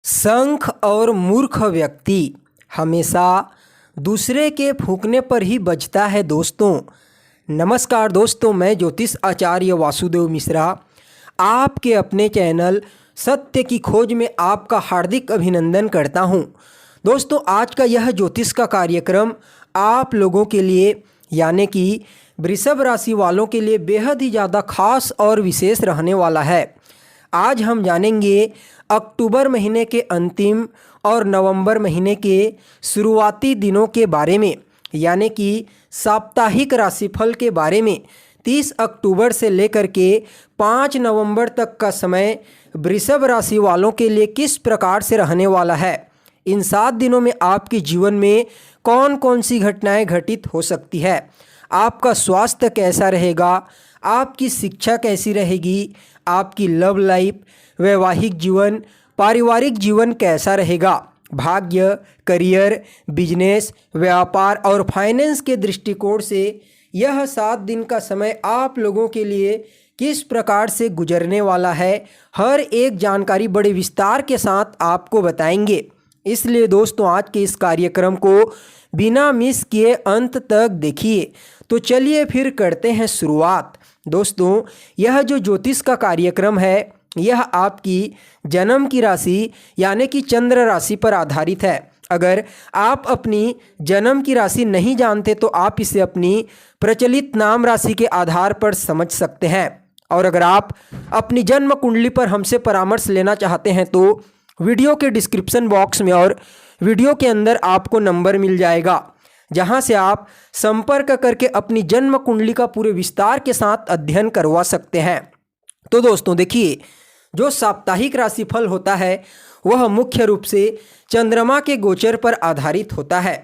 शंख और मूर्ख व्यक्ति हमेशा दूसरे के फूंकने पर ही बचता है। दोस्तों नमस्कार दोस्तों, मैं ज्योतिष आचार्य वासुदेव मिश्रा आपके अपने चैनल सत्य की खोज में आपका हार्दिक अभिनंदन करता हूं। दोस्तों आज का यह ज्योतिष का कार्यक्रम आप लोगों के लिए यानी कि वृषभ राशि वालों के लिए बेहद ही ज़्यादा खास और विशेष रहने वाला है। आज हम जानेंगे अक्टूबर महीने के अंतिम और नवंबर महीने के शुरुआती दिनों के बारे में, यानी कि साप्ताहिक राशिफल के बारे में। 30 अक्टूबर से लेकर के 5 नवंबर तक का समय वृषभ राशि वालों के लिए किस प्रकार से रहने वाला है। इन 7 दिनों में आपके जीवन में कौन कौन सी घटनाएं घटित हो सकती है, आपका स्वास्थ्य कैसा रहेगा, आपकी शिक्षा कैसी रहेगी, आपकी लव लाइफ, वैवाहिक जीवन, पारिवारिक जीवन कैसा रहेगा, भाग्य, करियर, बिजनेस, व्यापार और फाइनेंस के दृष्टिकोण से यह 7 दिन का समय आप लोगों के लिए किस प्रकार से गुजरने वाला है, हर एक जानकारी बड़े विस्तार के साथ आपको बताएंगे। इसलिए दोस्तों आज के इस कार्यक्रम को बिना मिस किए अंत तक देखिए। तो चलिए फिर करते हैं शुरुआत। दोस्तों यह जो ज्योतिष का कार्यक्रम है यह आपकी जन्म की राशि यानी कि चंद्र राशि पर आधारित है। अगर आप अपनी जन्म की राशि नहीं जानते तो आप इसे अपनी प्रचलित नाम राशि के आधार पर समझ सकते हैं। और अगर आप अपनी जन्म कुंडली पर हमसे परामर्श लेना चाहते हैं तो वीडियो के डिस्क्रिप्शन बॉक्स में और वीडियो के अंदर आपको नंबर मिल जाएगा, जहां से आप संपर्क करके अपनी जन्म कुंडली का पूरे विस्तार के साथ अध्ययन करवा सकते हैं। तो दोस्तों देखिए, जो साप्ताहिक राशिफल होता है वह मुख्य रूप से चंद्रमा के गोचर पर आधारित होता है।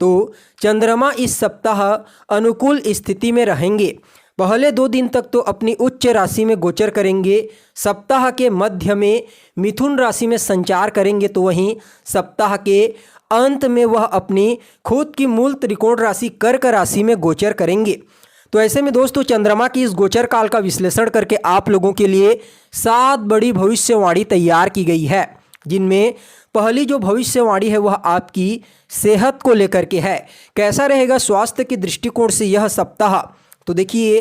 तो चंद्रमा इस सप्ताह अनुकूल स्थिति में रहेंगे। पहले 2 दिन तक तो अपनी उच्च राशि में गोचर करेंगे, सप्ताह के मध्य में मिथुन राशि में संचार करेंगे, तो वहीं सप्ताह के अंत में वह अपनी खुद की मूल त्रिकोण राशि कर्क राशि में गोचर करेंगे। तो ऐसे में दोस्तों चंद्रमा की इस गोचर काल का विश्लेषण करके आप लोगों के लिए 7 बड़ी भविष्यवाणी तैयार की गई है, जिनमें पहली जो भविष्यवाणी है वह आपकी सेहत को लेकर के है। कैसा रहेगा स्वास्थ्य के दृष्टिकोण से यह सप्ताह। तो देखिए,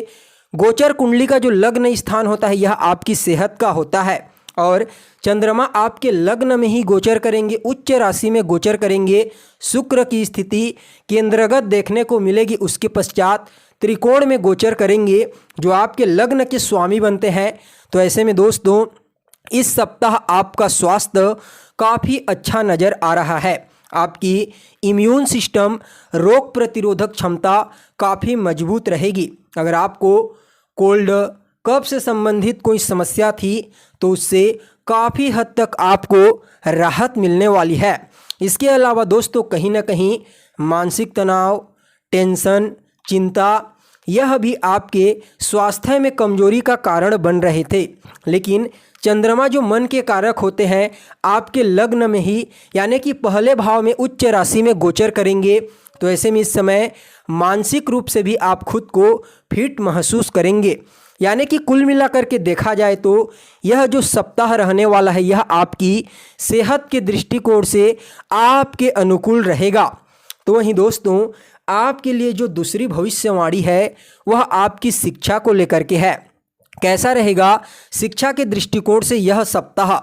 गोचर कुंडली का जो लग्न स्थान होता है यह आपकी सेहत का होता है और चंद्रमा आपके लग्न में ही गोचर करेंगे, उच्च राशि में गोचर करेंगे। शुक्र की स्थिति केंद्रगत देखने को मिलेगी, उसके पश्चात त्रिकोण में गोचर करेंगे जो आपके लग्न के स्वामी बनते हैं। तो ऐसे में दोस्तों इस सप्ताह आपका स्वास्थ्य काफ़ी अच्छा नज़र आ रहा है। आपकी इम्यून सिस्टम, रोग प्रतिरोधक क्षमता काफ़ी मजबूत रहेगी। अगर आपको कोल्ड कफ से संबंधित कोई समस्या थी तो उससे काफ़ी हद तक आपको राहत मिलने वाली है। इसके अलावा दोस्तों कहीं ना कहीं मानसिक तनाव, टेंशन, चिंता यह भी आपके स्वास्थ्य में कमजोरी का कारण बन रहे थे, लेकिन चंद्रमा जो मन के कारक होते हैं आपके लग्न में ही यानी कि पहले भाव में उच्च राशि में गोचर करेंगे। तो ऐसे में इस समय मानसिक रूप से भी आप खुद को फिट महसूस करेंगे। यानी कि कुल मिलाकर के देखा जाए तो यह जो सप्ताह रहने वाला है यह आपकी सेहत के दृष्टिकोण से आपके अनुकूल रहेगा। तो वहीं दोस्तों आपके लिए जो दूसरी भविष्यवाणी है वह आपकी शिक्षा को लेकर के है। कैसा रहेगा शिक्षा के दृष्टिकोण से यह सप्ताह।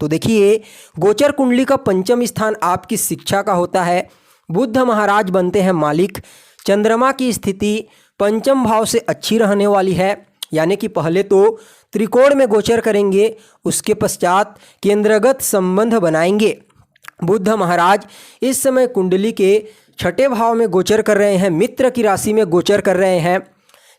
तो देखिए, गोचर कुंडली का 5वां स्थान आपकी शिक्षा का होता है। बुध महाराज बनते हैं मालिक। चंद्रमा की स्थिति 5म भाव से अच्छी रहने वाली है, यानी कि पहले तो त्रिकोण में गोचर करेंगे, उसके पश्चात केंद्रगत संबंध बनाएंगे। बुध महाराज इस समय कुंडली के 6ठे भाव में गोचर कर रहे हैं, मित्र की राशि में गोचर कर रहे हैं।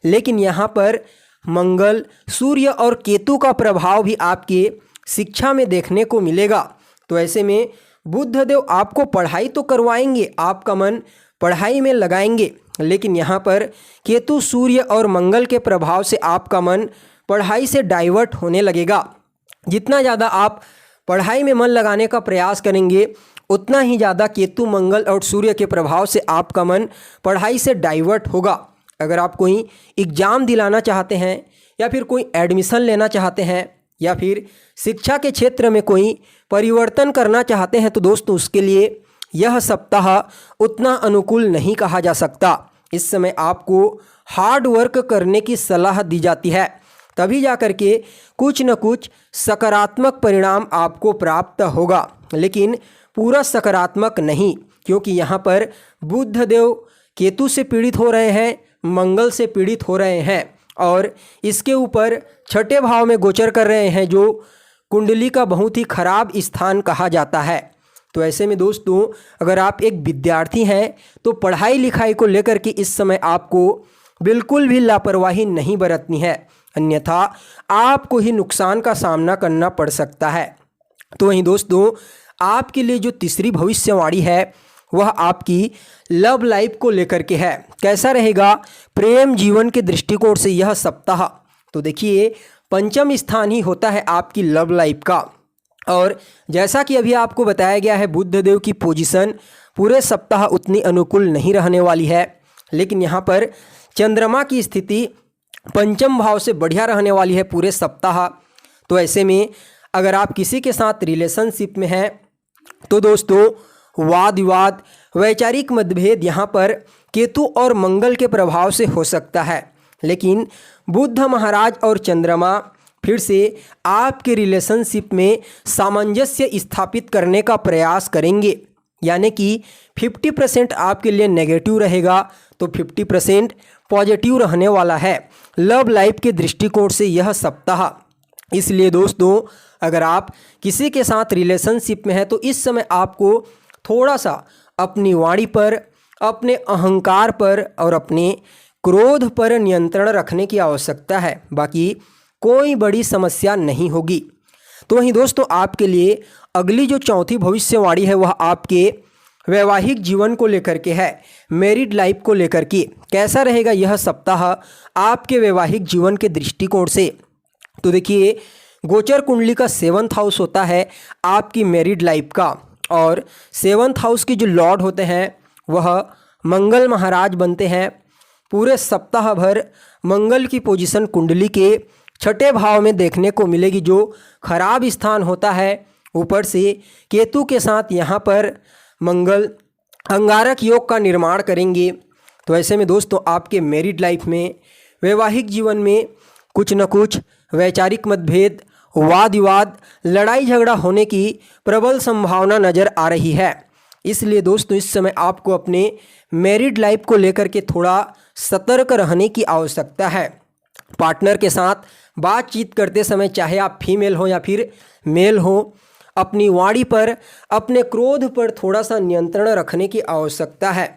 लेकिन यहाँ पर मंगल, सूर्य और केतु का प्रभाव भी आपके शिक्षा में देखने को मिलेगा। तो ऐसे में बुध देव आपको पढ़ाई तो करवाएंगे, आपका मन पढ़ाई में लगाएंगे, लेकिन यहाँ पर केतु, सूर्य और मंगल के प्रभाव से आपका मन पढ़ाई से डाइवर्ट होने लगेगा। जितना ज़्यादा आप पढ़ाई में मन लगाने का प्रयास करेंगे उतना ही ज़्यादा केतु, मंगल और सूर्य के प्रभाव से आपका मन पढ़ाई से डाइवर्ट होगा। अगर आप कोई एग्ज़ाम दिलाना चाहते हैं या फिर कोई एडमिशन लेना चाहते हैं या फिर शिक्षा के क्षेत्र में कोई परिवर्तन करना चाहते हैं तो दोस्तों उसके लिए यह सप्ताह उतना अनुकूल नहीं कहा जा सकता। इस समय आपको हार्ड वर्क करने की सलाह दी जाती है, तभी जाकर के कुछ न कुछ सकारात्मक परिणाम आपको प्राप्त होगा, लेकिन पूरा सकारात्मक नहीं, क्योंकि यहाँ पर बुध देव केतु से पीड़ित हो रहे हैं, मंगल से पीड़ित हो रहे हैं और इसके ऊपर छठे भाव में गोचर कर रहे हैं, जो कुंडली का बहुत ही खराब स्थान कहा जाता है। तो ऐसे में दोस्तों अगर आप एक विद्यार्थी हैं तो पढ़ाई लिखाई को लेकर के इस समय आपको बिल्कुल भी लापरवाही नहीं बरतनी है, अन्यथा आपको ही नुकसान का सामना करना पड़ सकता है। तो वहीं दोस्तों आपके लिए जो तीसरी भविष्यवाणी है वह आपकी लव लाइफ को लेकर के है। कैसा रहेगा प्रेम जीवन के दृष्टिकोण से यह सप्ताह? तो देखिए पंचम स्थान ही होता है आपकी लव लाइफ का, और जैसा कि अभी आपको बताया गया है बुध देव की पोजीशन पूरे सप्ताह उतनी अनुकूल नहीं रहने वाली है, लेकिन यहाँ पर चंद्रमा की स्थिति पंचम भाव से बढ़िया रहने वाली है पूरे सप्ताह। तो ऐसे में अगर आप किसी के साथ रिलेशनशिप में हैं तो दोस्तों वाद विवाद वैचारिक मतभेद यहाँ पर केतु और मंगल के प्रभाव से हो सकता है, लेकिन बुध महाराज और चंद्रमा फिर से आपके रिलेशनशिप में सामंजस्य स्थापित करने का प्रयास करेंगे, यानी कि 50% आपके लिए नेगेटिव रहेगा तो 50% पॉजिटिव रहने वाला है लव लाइफ के दृष्टिकोण से यह सप्ताह। इसलिए दोस्तों अगर आप किसी के साथ रिलेशनशिप में हैं तो इस समय आपको थोड़ा सा अपनी वाणी पर, अपने अहंकार पर और अपने क्रोध पर नियंत्रण रखने की आवश्यकता है, बाकी कोई बड़ी समस्या नहीं होगी। तो वहीं दोस्तों आपके लिए अगली जो चौथी भविष्यवाणी है वह आपके वैवाहिक जीवन को लेकर के है, मैरिड लाइफ को लेकर के। कैसा रहेगा यह सप्ताह आपके वैवाहिक जीवन के दृष्टिकोण से? तो देखिए गोचर कुंडली का 7th हाउस होता है आपकी मैरिड लाइफ का, और 7th हाउस के जो लॉर्ड होते हैं वह मंगल महाराज बनते हैं। पूरे सप्ताह भर मंगल की पोजीशन कुंडली के छठे भाव में देखने को मिलेगी, जो खराब स्थान होता है। ऊपर से केतु के साथ यहाँ पर मंगल अंगारक योग का निर्माण करेंगे। तो ऐसे में दोस्तों आपके मैरिड लाइफ में, वैवाहिक जीवन में कुछ न कुछ वैचारिक मतभेद, वाद विवाद, लड़ाई झगड़ा होने की प्रबल संभावना नज़र आ रही है। इसलिए दोस्तों इस समय आपको अपने मैरिड लाइफ को लेकर के थोड़ा सतर्क रहने की आवश्यकता है। पार्टनर के साथ बातचीत करते समय, चाहे आप फीमेल हो या फिर मेल हो, अपनी वाणी पर, अपने क्रोध पर थोड़ा सा नियंत्रण रखने की आवश्यकता है।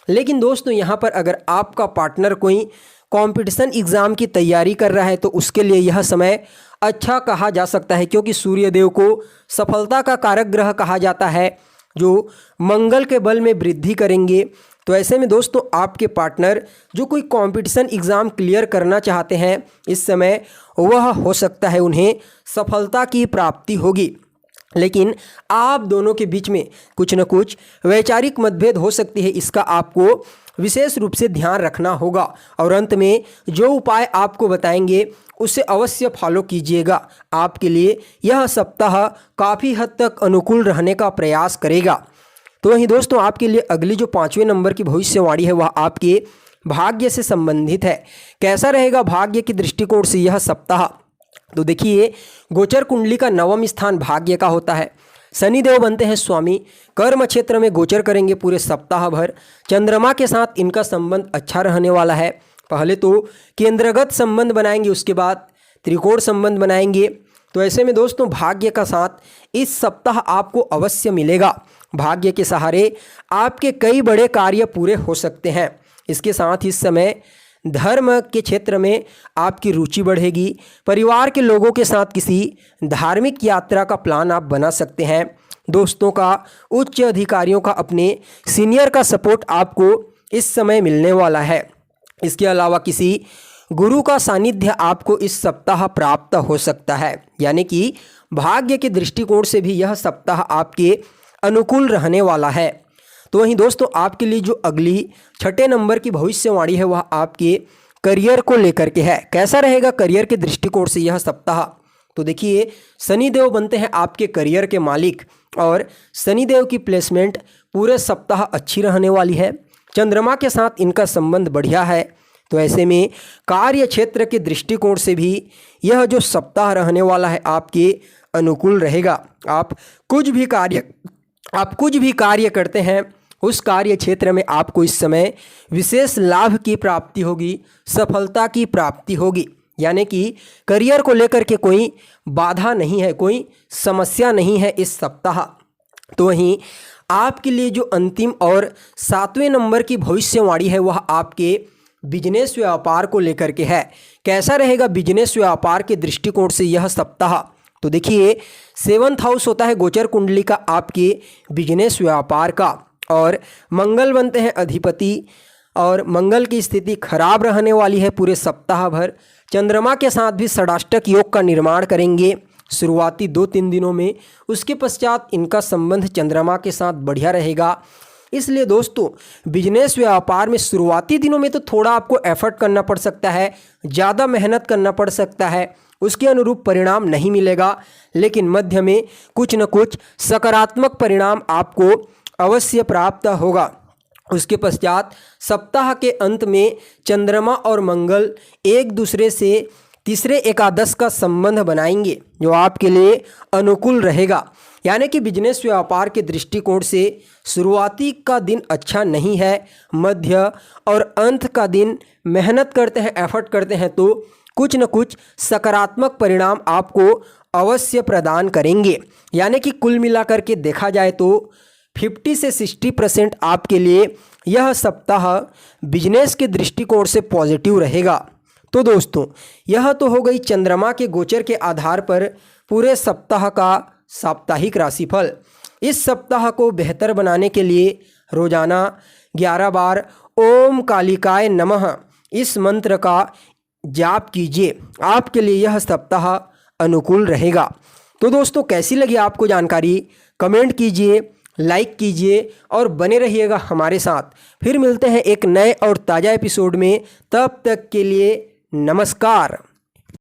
लेकिन दोस्तों यहाँ पर अगर आपका पार्टनर कोई कंपटीशन एग्ज़ाम की तैयारी कर रहा है तो उसके लिए यह समय अच्छा कहा जा सकता है, क्योंकि सूर्यदेव को सफलता का कारक ग्रह कहा जाता है, जो मंगल के बल में वृद्धि करेंगे। तो ऐसे में दोस्तों आपके पार्टनर जो कोई कंपटीशन एग्ज़ाम क्लियर करना चाहते हैं इस समय वह हो सकता है उन्हें सफलता की प्राप्ति होगी, लेकिन आप दोनों के बीच में कुछ न कुछ वैचारिक मतभेद हो सकती है। इसका आपको विशेष रूप से ध्यान रखना होगा, और अंत में जो उपाय आपको बताएंगे उसे अवश्य फॉलो कीजिएगा। आपके लिए यह सप्ताह काफ़ी हद तक अनुकूल रहने का प्रयास करेगा। तो वहीं दोस्तों आपके लिए अगली जो 5वें नंबर की भविष्यवाणी है वह आपके भाग्य से संबंधित है। कैसा रहेगा भाग्य के दृष्टिकोण से यह सप्ताह? तो देखिए गोचर कुंडली का 9वां स्थान भाग्य का होता है। शनिदेव बनते हैं स्वामी, कर्म क्षेत्र में गोचर करेंगे पूरे सप्ताह भर। चंद्रमा के साथ इनका संबंध अच्छा रहने वाला है। पहले तो केंद्रगत संबंध बनाएंगे, उसके बाद त्रिकोण संबंध बनाएंगे। तो ऐसे में दोस्तों भाग्य का साथ इस सप्ताह आपको अवश्य मिलेगा। भाग्य के सहारे आपके कई बड़े कार्य पूरे हो सकते हैं। इसके साथ इस समय धर्म के क्षेत्र में आपकी रुचि बढ़ेगी। परिवार के लोगों के साथ किसी धार्मिक यात्रा का प्लान आप बना सकते हैं। दोस्तों का, उच्च अधिकारियों का, अपने सीनियर का सपोर्ट आपको इस समय मिलने वाला है। इसके अलावा किसी गुरु का सानिध्य आपको इस सप्ताह प्राप्त हो सकता है, यानी कि भाग्य के दृष्टिकोण से भी यह सप्ताह आपके अनुकूल रहने वाला है। तो वहीं दोस्तों आपके लिए जो अगली 6ठे नंबर की भविष्यवाणी है वह आपके करियर को लेकर के है। कैसा रहेगा करियर के दृष्टिकोण से यह सप्ताह? तो देखिए शनिदेव बनते हैं आपके करियर के मालिक और शनिदेव की प्लेसमेंट पूरे सप्ताह अच्छी रहने वाली है। चंद्रमा के साथ इनका संबंध बढ़िया है, तो ऐसे में कार्य क्षेत्र के दृष्टिकोण से भी यह जो सप्ताह रहने वाला है आपके अनुकूल रहेगा। आप कुछ भी कार्य करते हैं उस कार्य क्षेत्र में आपको इस समय विशेष लाभ की प्राप्ति होगी, सफलता की प्राप्ति होगी। यानी कि करियर को लेकर के कोई बाधा नहीं है, कोई समस्या नहीं है इस सप्ताह। तो वहीं आपके लिए जो अंतिम और 7वें नंबर की भविष्यवाणी है वह आपके बिजनेस व्यापार को लेकर के है। कैसा रहेगा बिजनेस व्यापार के दृष्टिकोण से यह सप्ताह? तो देखिए 7th हाउस होता है गोचर कुंडली का आपके बिजनेस व्यापार का, और मंगल बनते हैं अधिपति, और मंगल की स्थिति खराब रहने वाली है पूरे सप्ताह भर। चंद्रमा के साथ भी षडाष्टक योग का निर्माण करेंगे शुरुआती 2-3 दिनों में, उसके पश्चात इनका संबंध चंद्रमा के साथ बढ़िया रहेगा। इसलिए दोस्तों बिजनेस व्यापार में शुरुआती दिनों में तो थोड़ा आपको एफर्ट करना पड़ सकता है, ज़्यादा मेहनत करना पड़ सकता है, उसके अनुरूप परिणाम नहीं मिलेगा, लेकिन मध्य में कुछ न कुछ सकारात्मक परिणाम आपको अवश्य प्राप्त होगा। उसके पश्चात सप्ताह के अंत में चंद्रमा और मंगल एक दूसरे से तीसरे एकादश का संबंध बनाएंगे जो आपके लिए अनुकूल रहेगा। यानी कि बिजनेस व्यापार के दृष्टिकोण से शुरुआती का दिन अच्छा नहीं है, मध्य और अंत का दिन मेहनत करते हैं, एफर्ट करते हैं तो कुछ न कुछ सकारात्मक परिणाम आपको अवश्य प्रदान करेंगे। यानी कि कुल मिलाकर के देखा जाए तो 50 से 60% आपके लिए यह सप्ताह बिजनेस के दृष्टिकोण से पॉजिटिव रहेगा। तो दोस्तों यह तो हो गई चंद्रमा के गोचर के आधार पर पूरे सप्ताह का साप्ताहिक राशिफल। इस सप्ताह को बेहतर बनाने के लिए रोजाना 11 बार ओम कालिकाय नमः इस मंत्र का जाप कीजिए, आपके लिए यह सप्ताह अनुकूल रहेगा। तो दोस्तों कैसी लगी आपको जानकारी कमेंट कीजिए, लाइक कीजिए और बने रहिएगा हमारे साथ। फिर मिलते हैं एक नए और ताज़ा एपिसोड में, तब तक के लिए नमस्कार।